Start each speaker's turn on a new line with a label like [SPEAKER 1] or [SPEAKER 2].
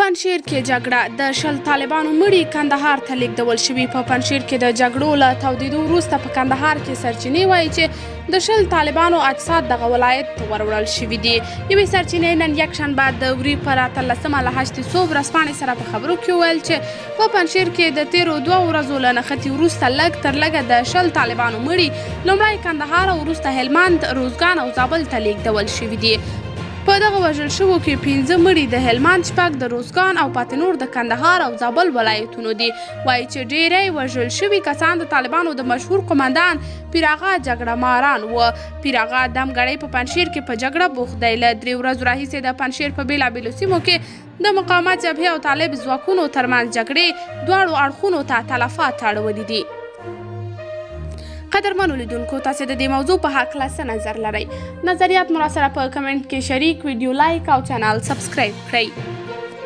[SPEAKER 1] پنجشیر کې جګړه د 10 طالبانو مړي کندهار ته لیږدول شوي. په پنجشیر کې د جګړو له تودېدو وروسته په کندهار کې سرچینې وایي چې د 10 طالبانو اجساد دغه ولایت ته وروړل شوي دي. یوې سرچینې نن یکشنبه د وري پر 18مه له 8 صبح ورځپاڼې سره په خبرو کې وویل چې په پنجشیر کې د تیرو 2 ورځو له نښتې وروسته لږ تر لږه د 10 طالبانو مړي لومړی کندهار او وروسته هلمند، روزګان او زابل ته لیږدول شوي دي. په دغه وژل شوو کې 15 مړي د هلمند، 6 د روزګان او پاتې نور د کندهار او زابل ولایتونو دي. وایي چې ډیری وژل شوي کسان د طالبانو د مشهور قمندان پیراغا جګړه ماران و. پیراغا دمګړی په پنجشیر کې په جګړه بوخت دی. له 3 ورځو راهیسې د پنجشیر په بیلابیلو سیمو کې د مقاومت جبهې او طالب ځواکونو ترمنځ جګړې دواړو اړخونو ته تلفات اړولي دي. قدرمنو لیدونکو، تاسو د دې موضوع په هکله څه نظر لرئ؟ نظریات مو راسره په کمنټ کې شریک، ویډیو لایک او چینل سبسکرایب کړئ.